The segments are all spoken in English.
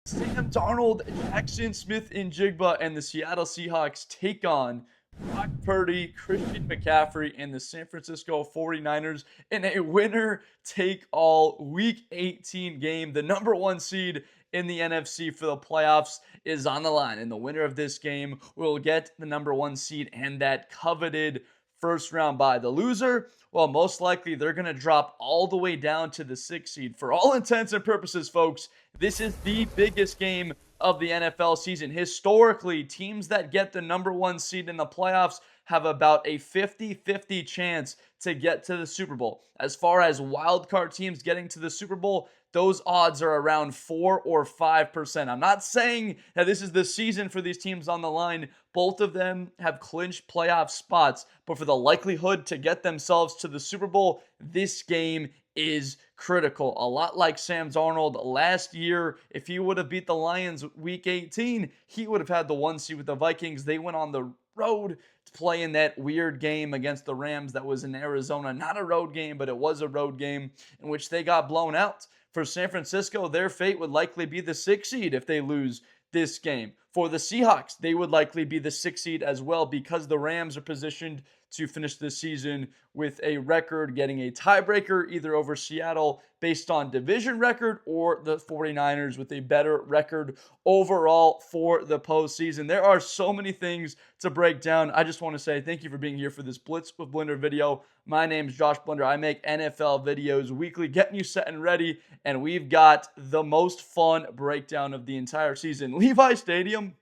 Sam Darnold, Jaxon Smith-Njigba, and the Seattle Seahawks take on Brock Purdy, Christian McCaffrey, and the San Francisco 49ers in a winner-take-all Week 18 game. The number one seed in the NFC for the playoffs is on the line, and the winner of this game will get the number one seed and that coveted first round bye. The loser, well, most likely they're going to drop all the way down to the sixth seed. For all intents and purposes, folks, this is the biggest game of the NFL season. Historically, teams that get the number one seed in the playoffs have about a 50-50 chance to get to the Super Bowl. As far as wildcard teams getting to the Super Bowl, those odds are around 4 or 5%. I'm not saying that this is the season for these teams on the line. Both of them have clinched playoff spots, but for the likelihood to get themselves to the Super Bowl, this game is critical. A lot like Sam Darnold last year. If he would have beat the Lions week 18, he would have had the one seed with the Vikings. They went on the road to play in that weird game against the Rams that was in Arizona. Not a road game, but it was a road game in which they got blown out. For San Francisco, their fate would likely be the sixth seed if they lose this game. For the Seahawks, they would likely be the sixth seed as well because the Rams are positioned to finish this season with a record, getting a tiebreaker either over Seattle based on division record or the 49ers with a better record overall for the postseason. There are so many things to break down. I just want to say thank you for being here for this Blitz with Blender video. My name is Josh Blender. I make NFL videos weekly, getting you set and ready, and we've got the most fun breakdown of the entire season. Levi Stadium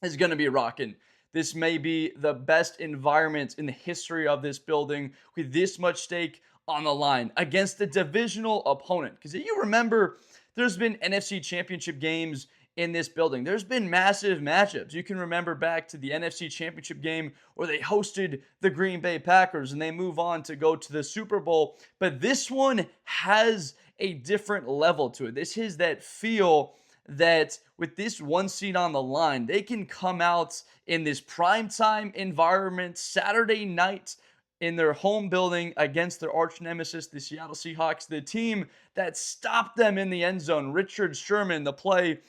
is going to be rocking. This may be the best environment in the history of this building with this much stake on the line against a divisional opponent. Because if you remember, there's been NFC Championship games in this building. There's been massive matchups. You can remember back to the NFC Championship game where they hosted the Green Bay Packers and they move on to go to the Super Bowl. But this one has a different level to it. This is that feel that with this one seed on the line, they can come out in this primetime environment Saturday night in their home building against their arch nemesis, the Seattle Seahawks, the team that stopped them in the end zone. Richard Sherman, the play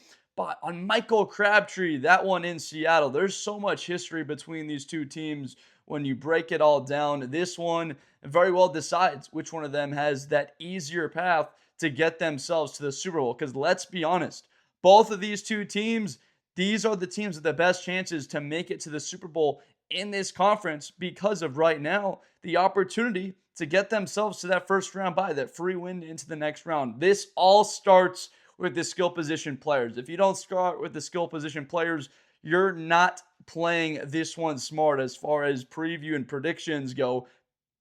on Michael Crabtree, that one in Seattle. There's so much history between these two teams when you break it all down. This one very well decides which one of them has that easier path to get themselves to the Super Bowl. Because let's be honest, both of these two teams, these are the teams with the best chances to make it to the Super Bowl in this conference because of right now the opportunity to get themselves to that first round bye, that free win into the next round. This all starts with the skill position players. If you don't start with the skill position players, you're not playing this one smart as far as preview and predictions go.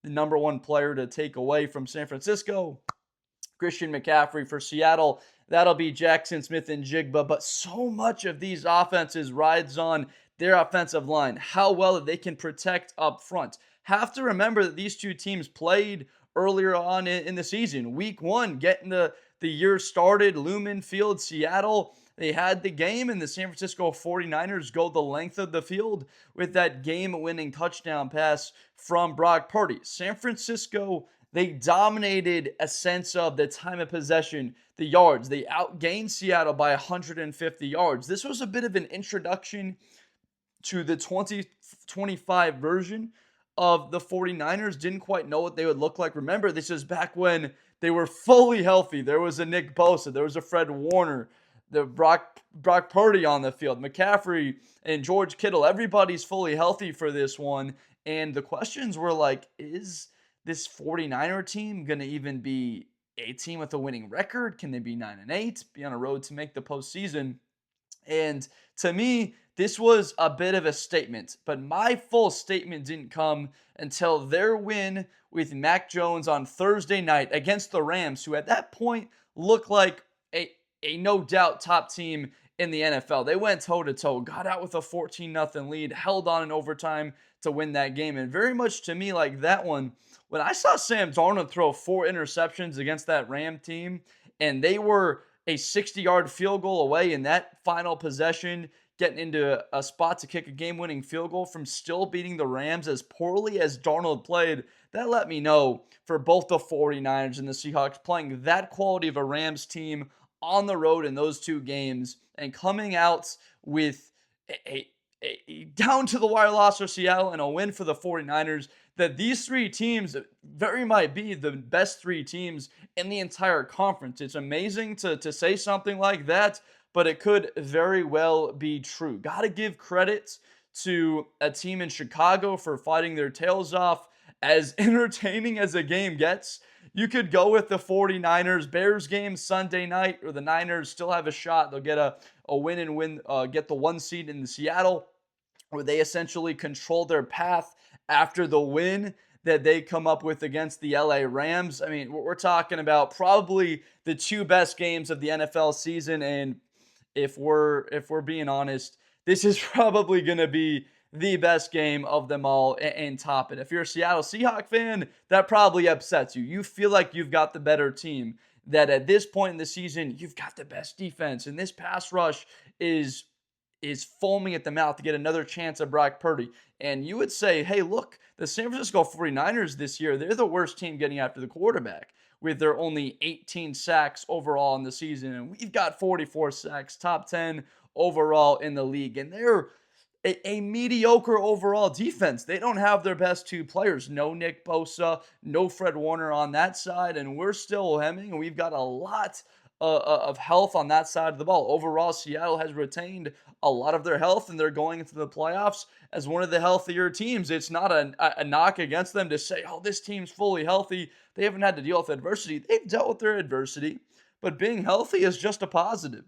The number one player to take away from San Francisco, Christian McCaffrey. For Seattle, that'll be Jaxon Smith-Njigba. But so much of these offenses rides on their offensive line, how well they can protect up front. Have to remember that these two teams played earlier on in the season. Week 1, getting the year started, Lumen Field, Seattle. They had the game, and the San Francisco 49ers go the length of the field with that game-winning touchdown pass from Brock Purdy. San Francisco, they dominated a sense of the time of possession, the yards. They outgained Seattle by 150 yards. This was a bit of an introduction to the 2025 version of the 49ers. Didn't quite know what they would look like. Remember, this is back when they were fully healthy. There was a Nick Bosa. There was a Fred Warner. The Brock Purdy on the field. McCaffrey and George Kittle. Everybody's fully healthy for this one. And the questions were like, is this 49er team going to even be a team with a winning record? Can they be 9-8, be on a road to make the postseason? And to me, this was a bit of a statement, but my full statement didn't come until their win with Mac Jones on Thursday night against the Rams, who at that point looked like a no doubt top team in the NFL. They went toe-to-toe, got out with a 14-0 lead, held on in overtime to win that game. And very much to me like that one, when I saw Sam Darnold throw 4 interceptions against that Ram team, and they were a 60-yard field goal away in that final possession, getting into a spot to kick a game-winning field goal from still beating the Rams as poorly as Darnold played, that let me know for both the 49ers and the Seahawks, playing that quality of a Rams team on the road in those two games and coming out with a down to the wire loss for Seattle and a win for the 49ers, that these three teams very might be the best three teams in the entire conference. It's amazing to say something like that, but it could very well be true. Got to give credit to a team in Chicago for fighting their tails off. As entertaining as a game gets, you could go with the 49ers Bears game Sunday night, or the Niners still have a shot. They'll get a win and get the 1 seed in the Seattle, where they essentially control their path after the win that they come up with against the LA Rams. I mean, we're talking about probably the two best games of the NFL season, and if we're being honest, this is probably going to be the best game of them all and top it. If you're a Seattle Seahawks fan, that probably upsets you. You feel like you've got the better team, that at this point in the season, you've got the best defense, and this pass rush is foaming at the mouth to get another chance at Brock Purdy. And you would say, hey, look, the San Francisco 49ers this year, they're the worst team getting after the quarterback, with their only 18 sacks overall in the season. And we've got 44 sacks, top 10 overall in the league. And they're a mediocre overall defense. They don't have their best two players. No Nick Bosa, no Fred Warner on that side, and we're still hemming, and we've got a lot of health on that side of the ball. Overall, Seattle has retained a lot of their health, and they're going into the playoffs as one of the healthier teams. It's not a knock against them to say, oh, this team's fully healthy. They haven't had to deal with adversity. They've dealt with their adversity, but being healthy is just a positive.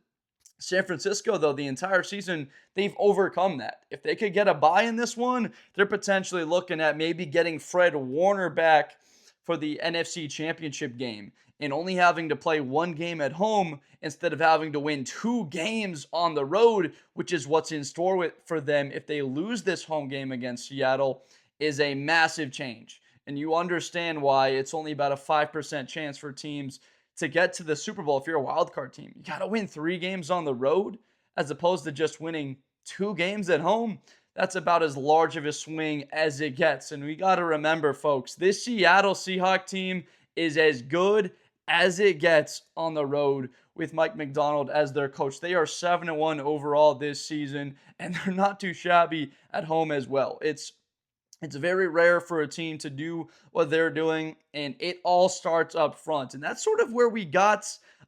San Francisco, though, the entire season, they've overcome that. If they could get a bye in this one, they're potentially looking at maybe getting Fred Warner back for the NFC Championship game and only having to play one game at home instead of having to win 2 games on the road, which is what's in store for them if they lose this home game against Seattle, is a massive change. And you understand why it's only about a 5% chance for teams to get to the Super Bowl if you're a wild card team. You got to win 3 games on the road as opposed to just winning 2 games at home. That's about as large of a swing as it gets. And we got to remember, folks, this Seattle Seahawks team is as good as it gets on the road with Mike Macdonald as their coach. They are 7-1 overall this season, and they're not too shabby at home as well. It's very rare for a team to do what they're doing, and it all starts up front. And that's sort of where we got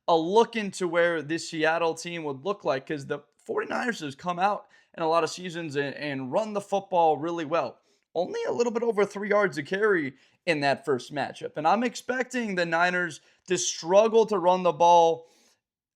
a look into where this Seattle team would look like, because the 49ers has come out in a lot of seasons and run the football really well. Only a little bit over 3 yards a carry in that first matchup. And I'm expecting the Niners to struggle to run the ball.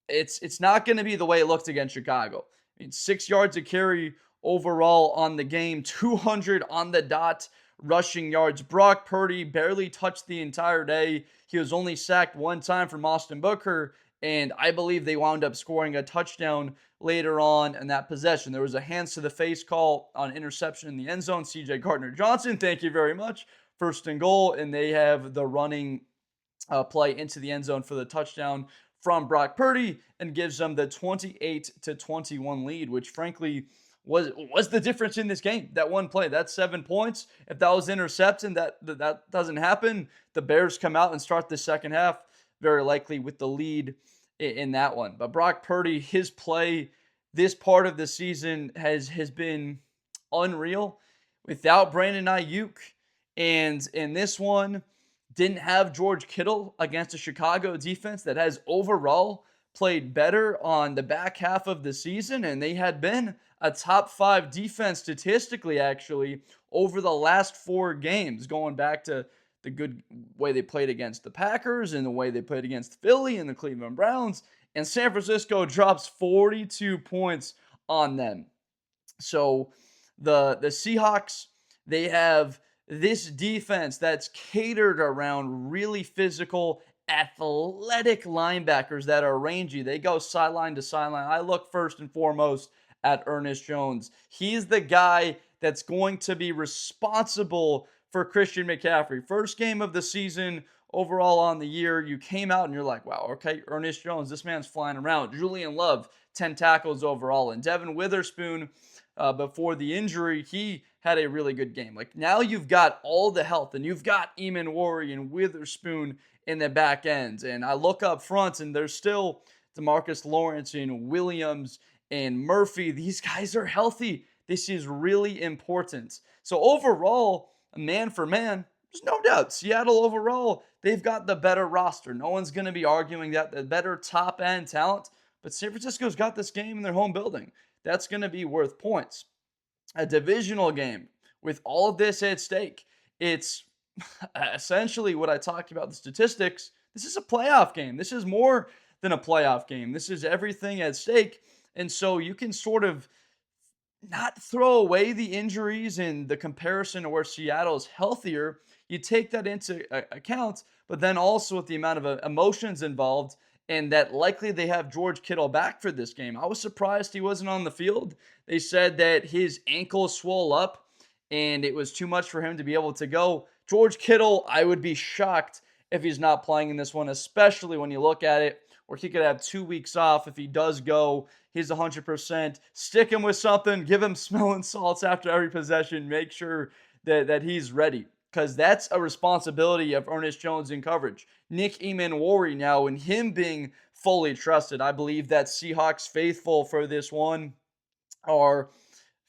It's not going to be the way it looked against Chicago. I mean, 6 yards a carry overall on the game, 200 on the dot rushing yards. Brock Purdy barely touched the entire day. He was only sacked 1 time from Austin Booker, and I believe they wound up scoring a touchdown later on in that possession. There was a hands to the face call on interception in the end zone. CJ Gardner-Johnson, thank you very much. 1st and goal, and they have the running play into the end zone for the touchdown from Brock Purdy and gives them the 28-21 lead, which frankly was the difference in this game. That one play, that's 7 points. If that was intercepted, that doesn't happen. The Bears come out and start the second half very likely with the lead in that one. But Brock Purdy, his play this part of the season has been unreal without Brandon Ayuk. And in this one, didn't have George Kittle against a Chicago defense that has overall played better on the back half of the season. And they had been a top 5 defense statistically, actually, over the last 4 games, going back to the good way they played against the Packers and the way they played against Philly and the Cleveland Browns. And San Francisco drops 42 points on them. So the Seahawks, they have this defense that's catered around really physical, athletic linebackers that are rangy. They go sideline to sideline. I look first and foremost at Ernest Jones. He's the guy that's going to be responsible for Christian McCaffrey. First game of the season overall on the year, you came out and you're like, wow, okay, Ernest Jones, this man's flying around. Julian Love, 10 tackles overall. And Devon Witherspoon, before the injury, he had a really good game. Like, now you've got all the health, and you've got Emmanwori and Witherspoon in the back ends. And I look up front, and there's still DeMarcus Lawrence and Williams and Murphy, these guys are healthy. This is really important. So overall, man for man, there's no doubt. Seattle overall, they've got the better roster. No one's going to be arguing that, the better top end talent. But San Francisco's got this game in their home building. That's going to be worth points. A divisional game with all of this at stake. It's essentially what I talked about, the statistics. This is a playoff game. This is more than a playoff game. This is everything at stake. And so you can sort of not throw away the injuries and the comparison to where Seattle is healthier. You take that into account, but then also with the amount of emotions involved, and that likely they have George Kittle back for this game. I was surprised he wasn't on the field. They said that his ankle swole up and it was too much for him to be able to go. George Kittle, I would be shocked if he's not playing in this one, especially when you look at it where he could have 2 weeks off if he does go. He's 100%. Stick him with something. Give him smelling salts after every possession. Make sure that he's ready, because that's a responsibility of Ernest Jones in coverage. Nick Emmanwori now, and him being fully trusted. I believe that Seahawks faithful for this one are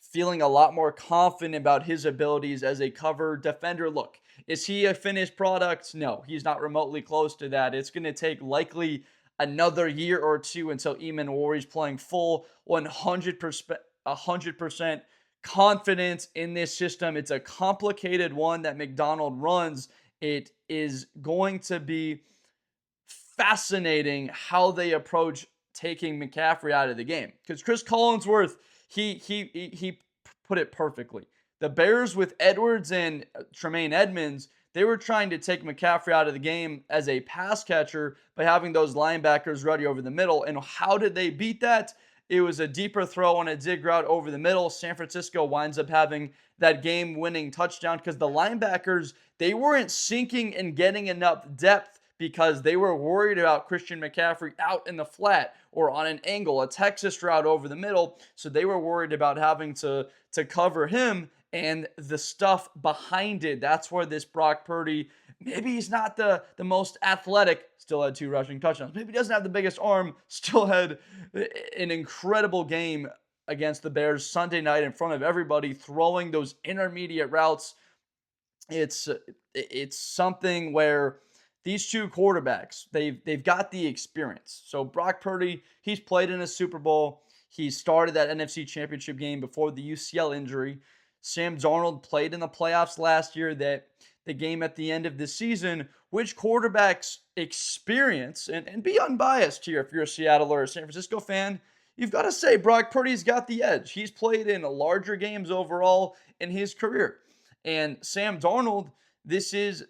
feeling a lot more confident about his abilities as a cover defender. Look, is he a finished product? No, he's not remotely close to that. It's going to take likely another year or two until Emmanwori's playing full 100% confidence in this system. It's a complicated one that Macdonald runs. It is going to be fascinating how they approach taking McCaffrey out of the game, because Chris Collinsworth, he put it perfectly. The Bears with Edwards and Tremaine Edmonds, they were trying to take McCaffrey out of the game as a pass catcher by having those linebackers ready over the middle. And how did they beat that? It was a deeper throw on a dig route over the middle. San Francisco winds up having that game-winning touchdown because the linebackers, they weren't sinking and getting enough depth because they were worried about Christian McCaffrey out in the flat or on an angle, a Texas route over the middle. So they were worried about having to cover him and the stuff behind it. That's where this Brock Purdy, maybe he's not the most athletic, still had 2 rushing touchdowns. Maybe he doesn't have the biggest arm, still had an incredible game against the Bears Sunday night in front of everybody, throwing those intermediate routes. It's something where these two quarterbacks, they've got the experience. So Brock Purdy, he's played in a Super Bowl. He started that NFC Championship game before the UCL injury. Sam Darnold played in the playoffs last year, that the game at the end of the season. Which quarterbacks experience, and be unbiased here if you're a Seattle or a San Francisco fan, you've got to say Brock Purdy's got the edge. He's played in larger games overall in his career. And Sam Darnold, this is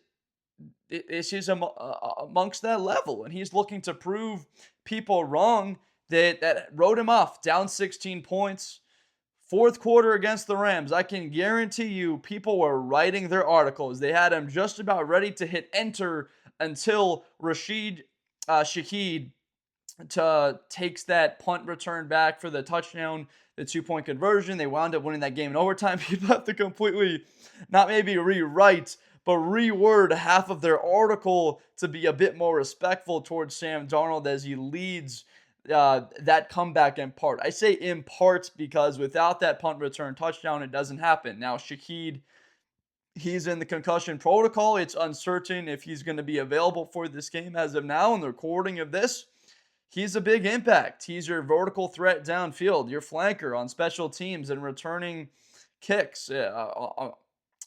amongst that level, and he's looking to prove people wrong that wrote him off down 16 points. Fourth quarter against the Rams, I can guarantee you people were writing their articles. They had him just about ready to hit enter until Shaheed takes that punt return back for the touchdown, the 2-point conversion. They wound up winning that game in overtime. People have to completely, not maybe rewrite, but reword half of their article to be a bit more respectful towards Sam Darnold as he leads that comeback in part. I say in part because without that punt return touchdown, it doesn't happen. Now, Shaheed, he's in the concussion protocol. It's uncertain if he's going to be available for this game as of now in the recording of this. He's a big impact. He's your vertical threat downfield, your flanker on special teams and returning kicks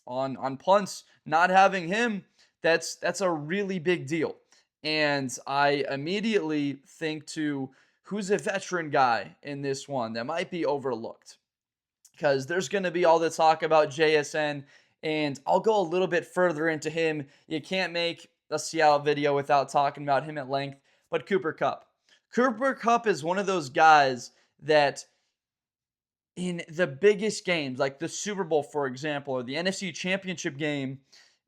on punts. Not having him, that's a really big deal. And I immediately think to who's a veteran guy in this one that might be overlooked, because there's going to be all the talk about JSN, and I'll go a little bit further into him. You can't make a Seattle video without talking about him at length, but Cooper Kupp. Cooper Kupp is one of those guys that in the biggest games, like the Super Bowl, for example, or the NFC Championship game,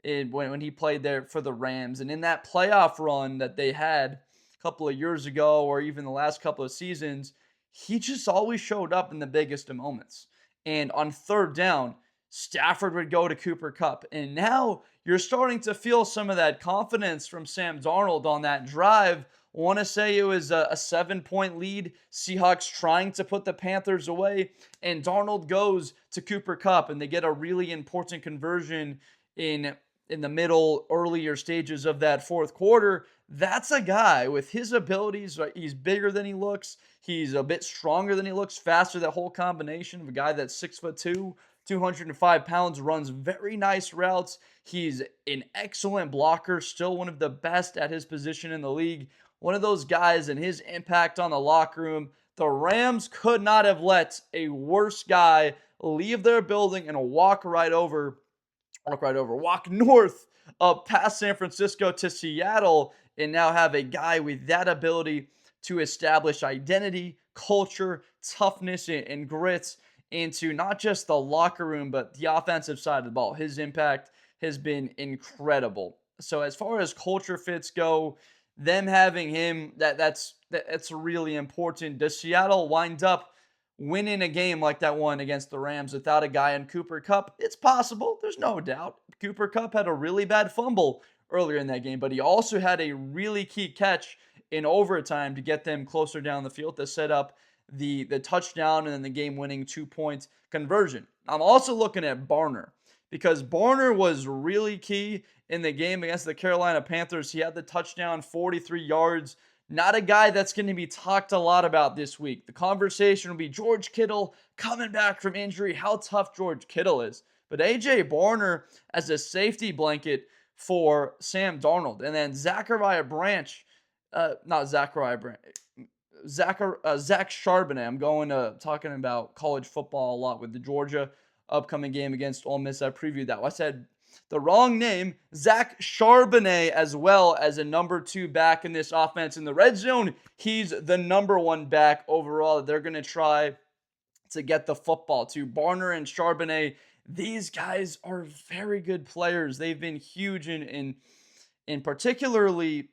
when he played there for the Rams, and in that playoff run that they had a couple of years ago, or even the last couple of seasons, he just always showed up in the biggest of moments. And on third down, Stafford would go to Cooper Kupp. And now you're starting to feel some of that confidence from Sam Darnold on that drive. I want to say it was a 7-point lead. Seahawks trying to put the Panthers away. And Darnold goes to Cooper Kupp, and they get a really important conversion in the middle, earlier stages of that fourth quarter. That's a guy with his abilities. Right? He's bigger than he looks. He's a bit stronger than he looks, faster. That whole combination of a guy that's 6'2", 205 pounds, runs very nice routes. He's an excellent blocker, still one of the best at his position in the league. One of those guys, and his impact on the locker room. The Rams could not have let a worse guy leave their building and walk north past San Francisco to Seattle, and now have a guy with that ability to establish identity, culture, toughness, and grit into not just the locker room, but the offensive side of the ball. His impact has been incredible. So as far as culture fits go, them having him, that's really important. Does Seattle wind up winning a game like that one against the Rams without a guy in Cooper Kupp? It's possible. There's no doubt. Cooper Kupp had a really bad fumble earlier in that game, but he also had a really key catch in overtime to get them closer down the field to set up the touchdown and then the game-winning 2-point conversion. I'm also looking at Barner, because Barner was really key in the game against the Carolina Panthers. He had the touchdown, 43 yards. Not a guy that's going to be talked a lot about this week. The conversation will be George Kittle coming back from injury, how tough George Kittle is. But A.J. Barner as a safety blanket for Sam Darnold. And then Zach Charbonnet. I'm going to talking about college football a lot with the Georgia upcoming game against Ole Miss. I previewed that. I said the wrong name. Zach Charbonnet as well as a number 2 back in this offense. In the red zone, he's the number 1 back overall. They're going to try to get the football to. Barner and Charbonnet, these guys are very good players. They've been huge in particularly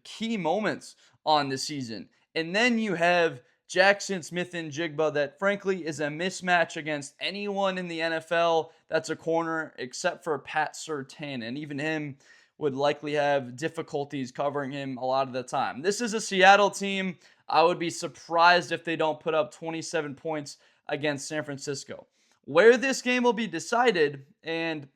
key moments on the season. And then you have Jaxon Smith-Njigba, that frankly is a mismatch against anyone in the NFL that's a corner except for Pat Surtain. And even him would likely have difficulties covering him a lot of the time. This is a Seattle team. I would be surprised if they don't put up 27 points against San Francisco. Where this game will be decided, and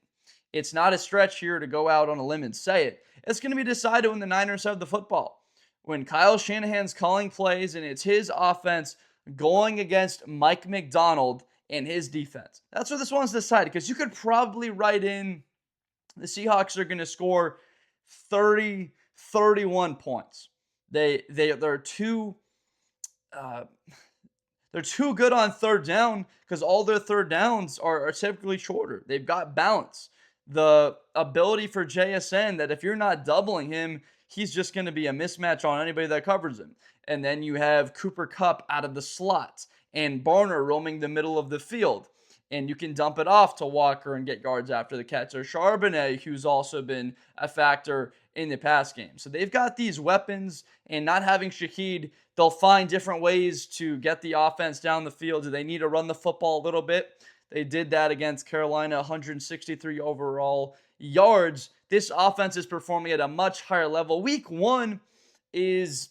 it's not a stretch here to go out on a limb and say it, it's going to be decided when the Niners have the football. When Kyle Shanahan's calling plays and it's his offense going against Mike Macdonald and his defense. That's where this one's decided, because you could probably write in the Seahawks are going to score 30, 31 points. They're too good on third down, because all their third downs are typically shorter. They've got balance. The ability for JSN that if you're not doubling him, he's just going to be a mismatch on anybody that covers him. And then you have Cooper Kupp out of the slot and Barner roaming the middle of the field. And you can dump it off to Walker and get yards after the catch. Or Charbonnet, who's also been a factor in the pass game. So they've got these weapons, and not having Shaheed, they'll find different ways to get the offense down the field. Do they need to run the football a little bit? They did that against Carolina, 163 overall yards. This offense is performing at a much higher level. Week 1 is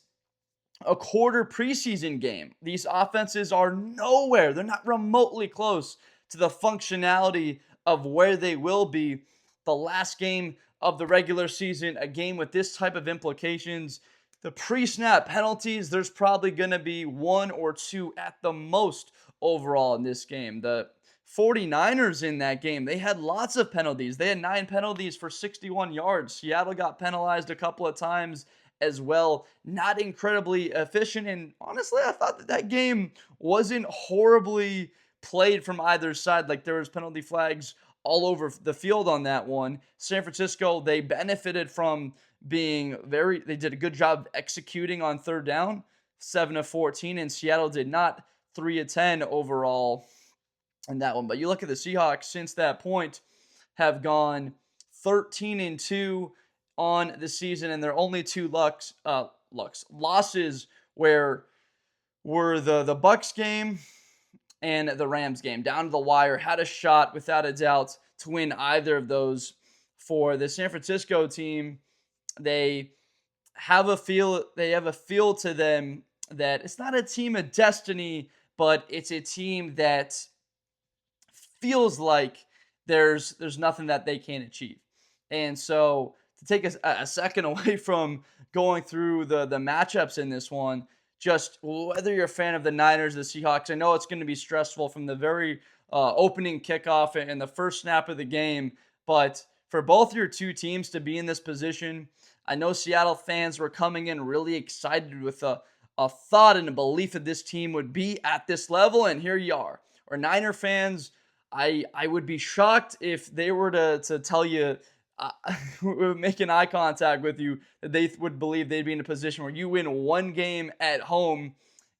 a quarter preseason game. These offenses are nowhere. They're not remotely close to the functionality of where they will be the last game of the regular season, a game with this type of implications. The pre-snap penalties, there's probably going to be 1 or 2 at the most overall in this game. The 49ers in that game, they had lots of penalties. They had 9 penalties for 61 yards. Seattle got penalized a couple of times as well. Not incredibly efficient. And honestly, I thought that game wasn't horribly played from either side. Like, there was penalty flags all over the field on that one. San Francisco, they benefited from they did a good job executing on third down, 7 of 14, and Seattle did not, 3 of 10 overall in that one. But you look at the Seahawks since that point, have gone 13-2 on the season, and their only 2 losses were the Bucs game and the Rams game. Down to the wire, had a shot without a doubt to win either of those. For the San Francisco team, they have a feel to them that it's not a team of destiny, but it's a team that feels like there's nothing that they can't achieve. And so to take a second away from going through the matchups in this one, just whether you're a fan of the Niners, the Seahawks, I know it's going to be stressful from the very opening kickoff and the first snap of the game, but for both your two teams to be in this position, I know Seattle fans were coming in really excited with a thought and a belief that this team would be at this level, and here you are. Or Niner fans, I would be shocked if they were to tell you, making eye contact with you, that they would believe they'd be in a position where you win one game at home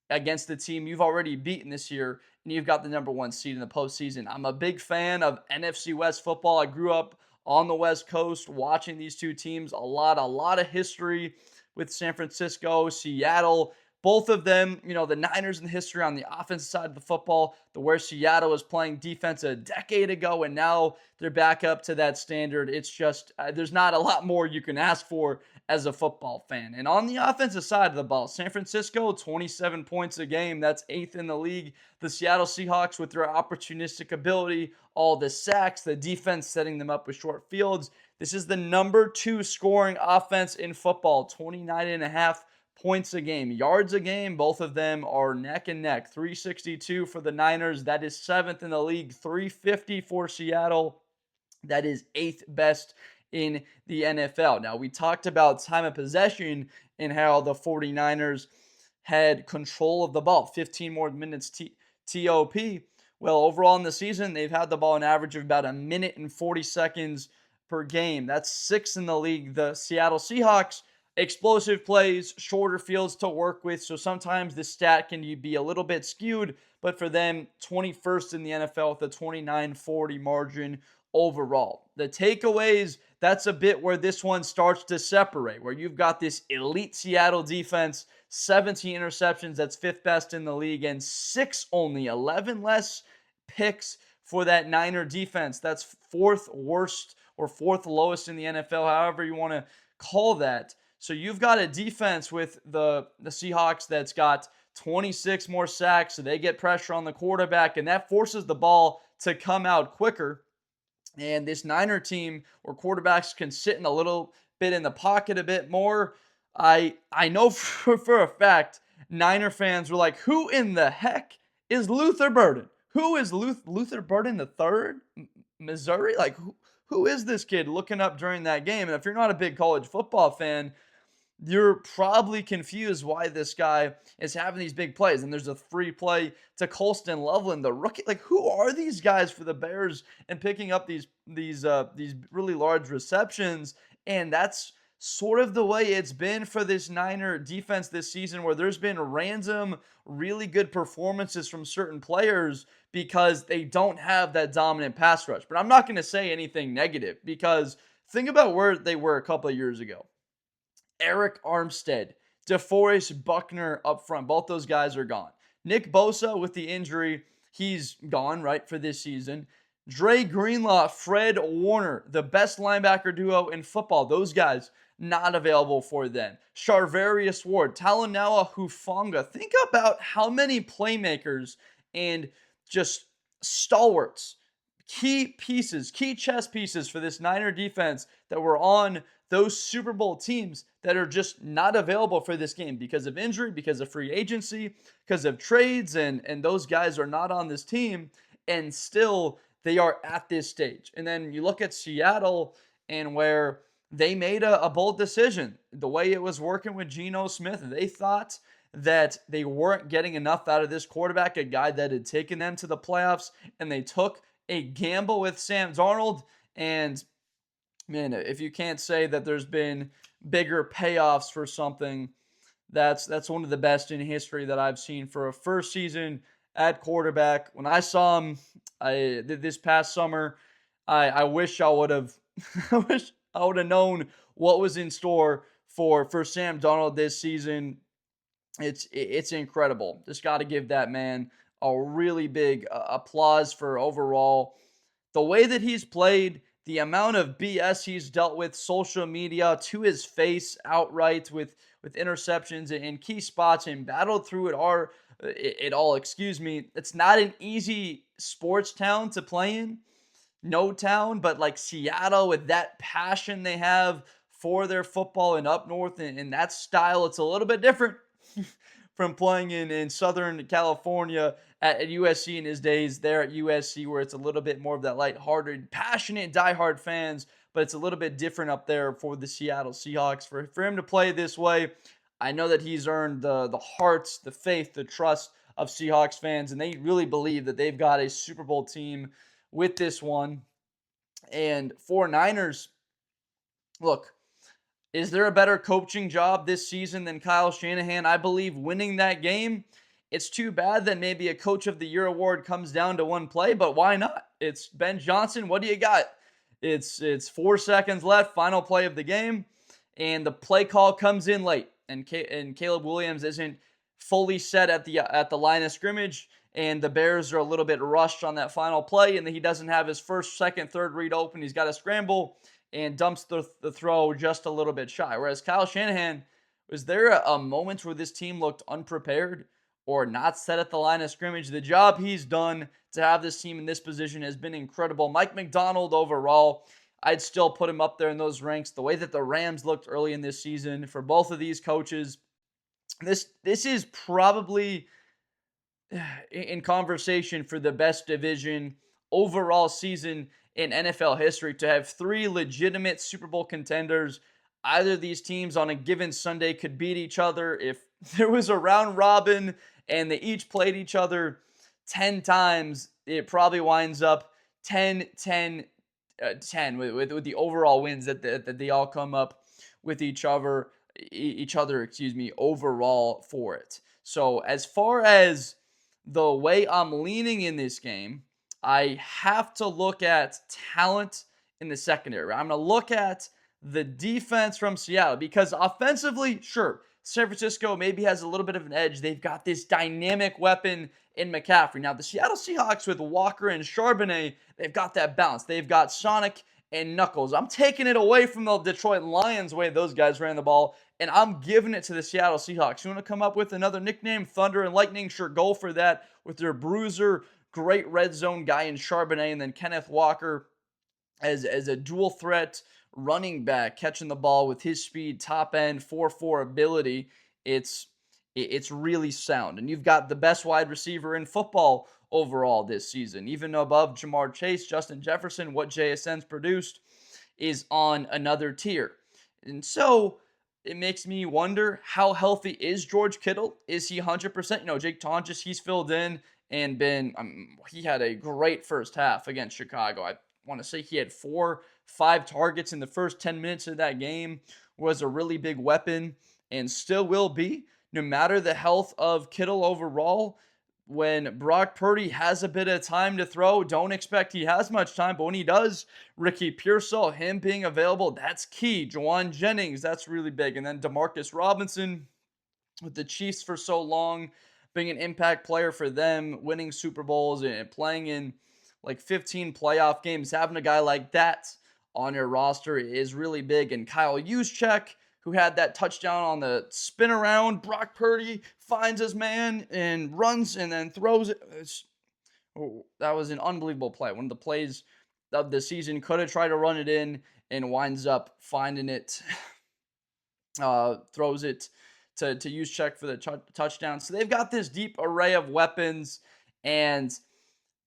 against the team you've already beaten this year, and you've got the number one seed in the postseason. I'm a big fan of NFC West football. I grew up on the West Coast watching these two teams a lot of history with San Francisco, Seattle. Both of them, the Niners in the history on the offensive side of the football, where Seattle was playing defense a decade ago, and now they're back up to that standard. It's just, there's not a lot more you can ask for as a football fan. And on the offensive side of the ball, San Francisco, 27 points a game. That's 8th in the league. The Seattle Seahawks, with their opportunistic ability, all the sacks, the defense setting them up with short fields. This is the number 2 scoring offense in football, 29.5 points a game. Yards a game, both of them are neck and neck. 362 for the Niners. That is 7th in the league. 350 for Seattle. That is 8th best in the NFL. Now, we talked about time of possession and how the 49ers had control of the ball, 15 more minutes TOP. Well, overall in the season, they've had the ball an average of about 1 minute and 40 seconds per game. That's 6th in the league. The Seattle Seahawks, explosive plays, shorter fields to work with. So sometimes this stat can be a little bit skewed, but for them, 21st in the NFL with a 29-40 margin overall. The takeaways, that's a bit where this one starts to separate, where you've got this elite Seattle defense, 17 interceptions, that's 5th best in the league, and 11 less picks for that Niner defense. That's 4th worst or 4th lowest in the NFL, however you want to call that. So you've got a defense with the Seahawks that's got 26 more sacks, so they get pressure on the quarterback, and that forces the ball to come out quicker. And this Niner team, where quarterbacks can sit in a little bit in the pocket a bit more, I know for a fact Niner fans were like, who in the heck is Luther Burden? Who is Luther Burden the third? Missouri? Like, who is this kid, looking up during that game? And if you're not a big college football fan, you're probably confused why this guy is having these big plays. And there's a free play to Colston Loveland, the rookie. Like, who are these guys for the Bears and picking up these really large receptions? And that's sort of the way it's been for this Niner defense this season, where there's been random, really good performances from certain players because they don't have that dominant pass rush. But I'm not going to say anything negative, because think about where they were a couple of years ago. Eric Armstead, DeForest Buckner up front. Both those guys are gone. Nick Bosa, with the injury, he's gone, right, for this season. Dre Greenlaw, Fred Warner, the best linebacker duo in football. Those guys not available for them. Charvarius Ward, Talanoa Hufanga. Think about how many playmakers and just stalwarts, key pieces, key chess pieces for this Niner defense that were on those Super Bowl teams that are just not available for this game because of injury, because of free agency, because of trades, and those guys are not on this team, and still they are at this stage. And then you look at Seattle, and where they made a bold decision. The way it was working with Geno Smith, they thought that they weren't getting enough out of this quarterback, a guy that had taken them to the playoffs, and they took a gamble with Sam Darnold. And man, if you can't say that there's been bigger payoffs for something, that's one of the best in history that I've seen for a first season at quarterback. When I saw him this past summer, I wish I would have I would have known what was in store for Sam Darnold this season. It's incredible. Just got to give that man a really big applause for overall the way that he's played, the amount of BS he's dealt with, social media to his face outright with interceptions in key spots and battled through it all. Excuse me. It's not an easy sports town to play in, no town, but like Seattle with that passion they have for their football and up north and that style, it's a little bit different from playing in Southern California at USC in his days there at USC, where it's a little bit more of that lighthearted, passionate, diehard fans, but it's a little bit different up there for the Seattle Seahawks. For him to play this way, I know that he's earned the hearts, the faith, the trust of Seahawks fans, and they really believe that they've got a Super Bowl team with this one. And for Niners, look, is there a better coaching job this season than Kyle Shanahan? I believe winning that game. It's too bad that maybe a Coach of the Year award comes down to one play, but why not? It's Ben Johnson. What do you got? It's 4 seconds left, final play of the game, and the play call comes in late, and Caleb Williams isn't fully set at the line of scrimmage, and the Bears are a little bit rushed on that final play, and he doesn't have his first, second, third read open. He's got to scramble and dumps the throw just a little bit shy. Whereas Kyle Shanahan, was there a moment where this team looked unprepared or not set at the line of scrimmage? The job he's done to have this team in this position has been incredible. Mike Macdonald overall, I'd still put him up there in those ranks. The way that the Rams looked early in this season for both of these coaches, this is probably in conversation for the best division overall season in NFL history, to have three legitimate Super Bowl contenders. Either of these teams on a given Sunday could beat each other. If there was a round robin and they each played each other 10 times, it probably winds up 10-10-10 with the overall wins that they all come up with each other, overall for it. So as far as the way I'm leaning in this game, I have to look at talent in the secondary. I'm going to look at the defense from Seattle because offensively, sure, San Francisco maybe has a little bit of an edge. They've got this dynamic weapon in McCaffrey. Now, the Seattle Seahawks with Walker and Charbonnet, they've got that balance. They've got Sonic and Knuckles. I'm taking it away from the Detroit Lions, the way those guys ran the ball, and I'm giving it to the Seattle Seahawks. You want to come up with another nickname? Thunder and Lightning? Sure, go for that with their bruiser, great red zone guy in Charbonnet, and then Kenneth Walker as a dual threat running back, catching the ball with his speed, top end, 4.4 ability. It's really sound. And you've got the best wide receiver in football overall this season. Even above Jamar Chase, Justin Jefferson, what JSN's produced is on another tier. And so it makes me wonder, how healthy is George Kittle? Is he 100%? Jake Tonjes, he's filled in and he had a great first half against Chicago. I want to say he had 4-5 targets in the first 10 minutes of that game, was a really big weapon and still will be, no matter the health of Kittle overall. When Brock Purdy has a bit of time to throw, don't expect he has much time, but when he does, Ricky Pearsall, him being available, that's key. Juwan Jennings, that's really big. And then Demarcus Robinson with the Chiefs for so long, being an impact player for them, winning Super Bowls and playing in like 15 playoff games. Having a guy like that on your roster is really big. And Kyle Juszczyk, who had that touchdown on the spin around. Brock Purdy finds his man and runs and then throws it. That was an unbelievable play. One of the plays of the season. Could have tried to run it in and winds up finding it. Throws it to Juszczyk for the touchdown. So they've got this deep array of weapons. And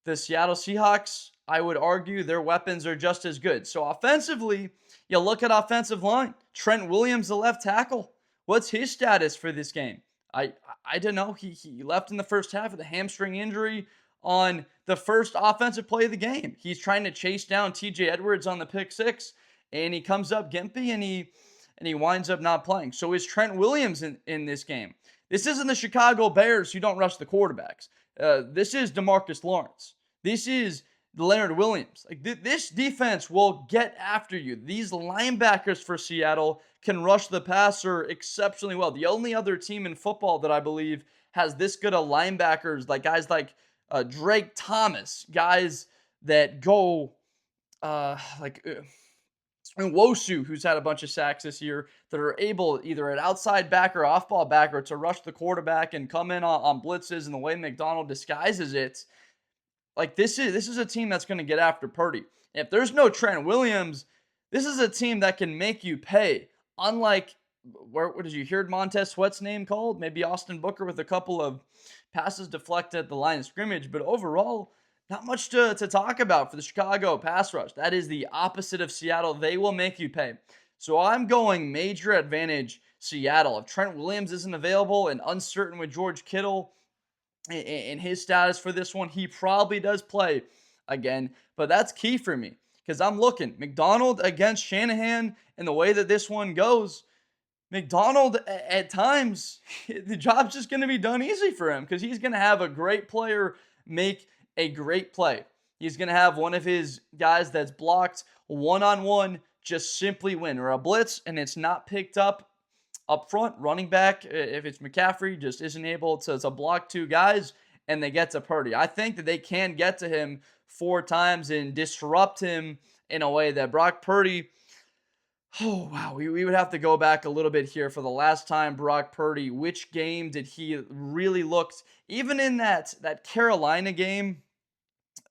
the Seattle Seahawks, I would argue their weapons are just as good. So offensively, you look at offensive line. Trent Williams, the left tackle. What's his status for this game? I don't know. He left in the first half with a hamstring injury on the first offensive play of the game. He's trying to chase down TJ Edwards on the pick six, and he comes up gimpy, and he winds up not playing. So is Trent Williams in this game? This isn't the Chicago Bears who don't rush the quarterbacks. This is DeMarcus Lawrence. This is Leonard Williams. This defense will get after you. These linebackers for Seattle can rush the passer exceptionally well. The only other team in football that I believe has this good of linebackers, like guys like Drake Thomas, guys that go and Wosu, who's had a bunch of sacks this year, that are able either at outside back or off ball back or to rush the quarterback and come in on blitzes, and the way Macdonald disguises it, like this is a team that's going to get after Purdy. If there's no Trent Williams, this is a team that can make you pay. Unlike what did you hear Montez Sweat's name called? Maybe Austin Booker with a couple of passes deflected at the line of scrimmage, but overall, not much to talk about for the Chicago pass rush. That is the opposite of Seattle. They will make you pay. So I'm going major advantage Seattle. If Trent Williams isn't available and uncertain with George Kittle and his status for this one, he probably does play again. But that's key for me because I'm looking. Macdonald against Shanahan and the way that this one goes, Macdonald at times, the job's just going to be done easy for him because he's going to have a great player make a great play. He's going to have one of his guys that's blocked one-on-one just simply win, or a blitz and it's not picked up front. Running back, if it's McCaffrey, just isn't able to block two guys and they get to Purdy. I think that they can get to him 4 times and disrupt him in a way that Brock Purdy, oh, wow. We would have to go back a little bit here for the last time Brock Purdy. Which game did he really looked, even in that Carolina game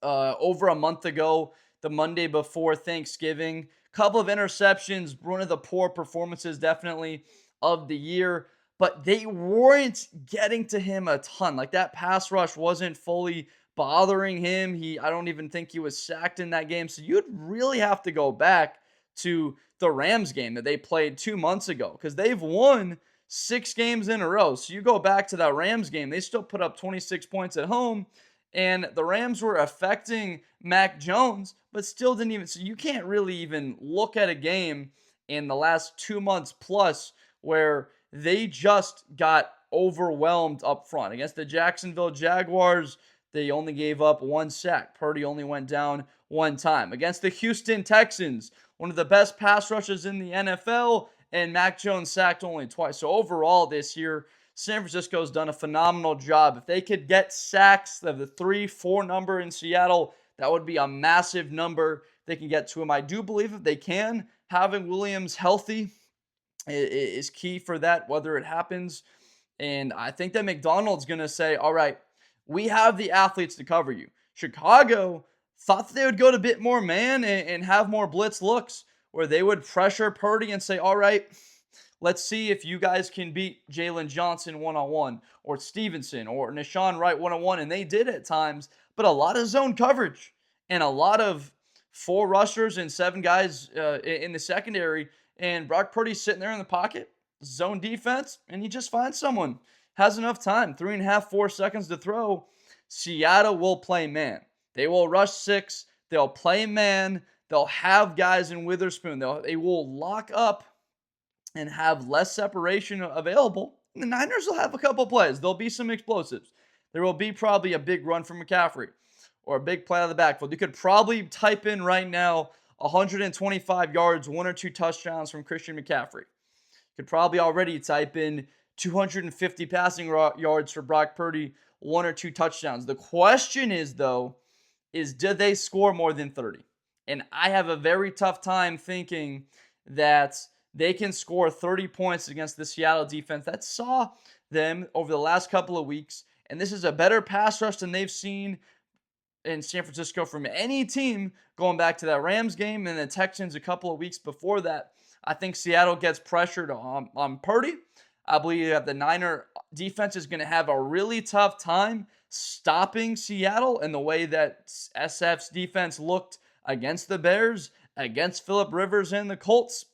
over a month ago, the Monday before Thanksgiving? Couple of interceptions, one of the poor performances definitely of the year, but they weren't getting to him a ton. Like that pass rush wasn't fully bothering him. I don't even think he was sacked in that game. So you'd really have to go back to the Rams game that they played 2 months ago because they've won 6 games in a row. So you go back to that Rams game, they still put up 26 points at home, and the Rams were affecting Mac Jones, but still didn't even. So you can't really even look at a game in the last 2 months plus where they just got overwhelmed up front. Against the Jacksonville Jaguars, they only gave up 1 sack. Purdy only went down 1 time. Against the Houston Texans, one of the best pass rushes in the NFL, and Mac Jones sacked only twice. So overall this year, San Francisco's done a phenomenal job. If they could get sacks of the 3-4 number in Seattle, that would be a massive number they can get to him. I do believe if they can, having Williams healthy is key for that, whether it happens. And I think that Macdonald's going to say, all right, we have the athletes to cover you. Chicago thought that they would go to a bit more man and have more blitz looks where they would pressure Purdy and say, all right, let's see if you guys can beat Jalen Johnson one-on-one or Stevenson or Nashawn Wright one-on-one. And they did at times, but a lot of zone coverage and a lot of 4 rushers and 7 guys in the secondary. And Brock Purdy's sitting there in the pocket, zone defense, and he just finds someone. Has enough time, 3.5, 4 seconds to throw. Seattle will play man. They will rush 6. They'll play man. They'll have guys in Witherspoon. They will lock up and have less separation available. And the Niners will have a couple plays. There'll be some explosives. There will be probably a big run from McCaffrey or a big play out of the backfield. You could probably type in right now 125 yards, 1 or 2 touchdowns from Christian McCaffrey. Could probably already type in 250 passing yards for Brock Purdy, 1 or 2 touchdowns. The question is, though, do they score more than 30? And I have a very tough time thinking that they can score 30 points against the Seattle defense that saw them over the last couple of weeks. And this is a better pass rush than they've seen in San Francisco from any team going back to that Rams game and the Texans a couple of weeks before that. I think Seattle gets pressured on Purdy. I believe that the Niner defense is going to have a really tough time stopping Seattle in the way that SF's defense looked against the Bears, against Phillip Rivers and the Colts.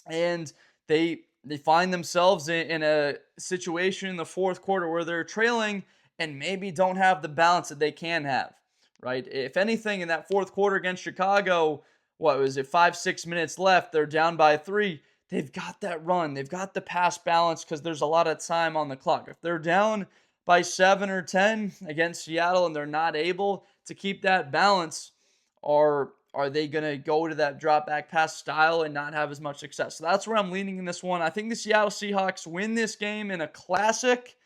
And they find themselves in a situation in the fourth quarter where they're trailing and maybe don't have the balance that they can have, right? If anything, in that fourth quarter against Chicago, 5-6 minutes left, they're down by 3. They've got that run. They've got the pass balance because there's a lot of time on the clock. If they're down by 7 or 10 against Seattle and they're not able to keep that balance, are they going to go to that drop back pass style and not have as much success? So that's where I'm leaning in this one. I think the Seattle Seahawks win this game in a classic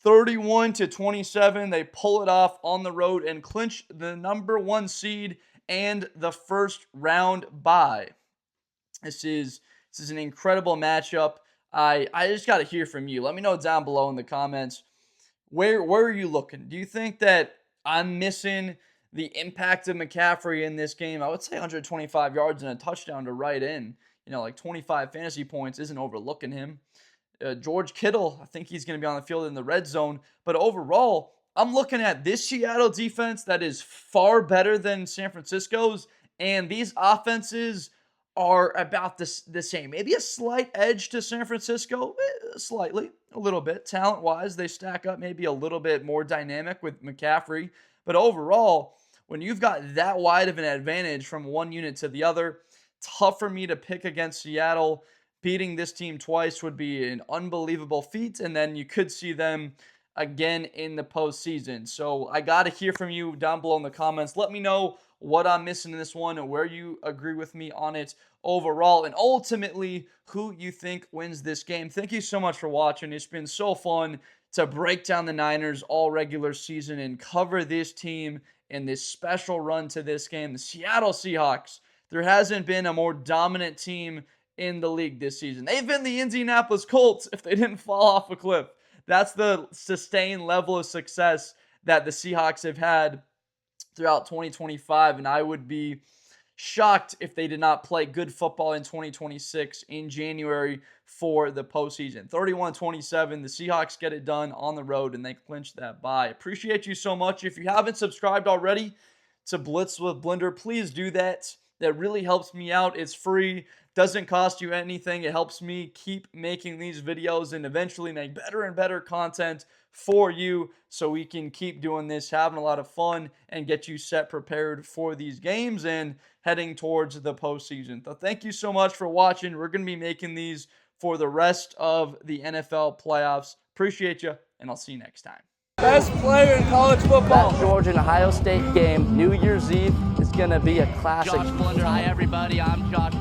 31-27. They pull it off on the road and clinch the number 1 seed and the first round bye. This is an incredible matchup. I just got to hear from you. Let me know down below in the comments. Where are you looking? Do you think that I'm missing the impact of McCaffrey in this game? I would say 125 yards and a touchdown to right in. Like 25 fantasy points isn't overlooking him. George Kittle, I think he's going to be on the field in the red zone. But overall, I'm looking at this Seattle defense that is far better than San Francisco's. And these offenses are about the same. Maybe a slight edge to San Francisco, slightly, a little bit. Talent-wise, they stack up maybe a little bit more dynamic with McCaffrey. But overall, when you've got that wide of an advantage from one unit to the other, tough for me to pick against Seattle. Beating this team twice would be an unbelievable feat, and then you could see them again in the postseason. So I got to hear from you down below in the comments. Let me know what I'm missing in this one and where you agree with me on it overall, and ultimately who you think wins this game. Thank you so much for watching. It's been so fun to break down the Niners all regular season and cover this team in this special run to this game. The Seattle Seahawks, there hasn't been a more dominant team in the league this season. They've been the Indianapolis Colts if they didn't fall off a cliff. That's the sustained level of success that the Seahawks have had throughout 2025, and I would be shocked if they did not play good football in 2026 in January for the postseason. 31-27, the Seahawks get it done on the road, and they clinch that bye. Appreciate you so much. If you haven't subscribed already to Blitz with Blender, please do that. That really helps me out. It's free. Doesn't cost you anything. It helps me keep making these videos and eventually make better and better content for you so we can keep doing this, having a lot of fun, and get you set prepared for these games and heading towards the postseason. So thank you so much for watching. We're going to be making these for the rest of the NFL playoffs. Appreciate you, and I'll see you next time. Best player in college football. That Georgia and Ohio State game, New Year's Eve, is going to be a classic. Josh Blender, hi everybody. I'm Josh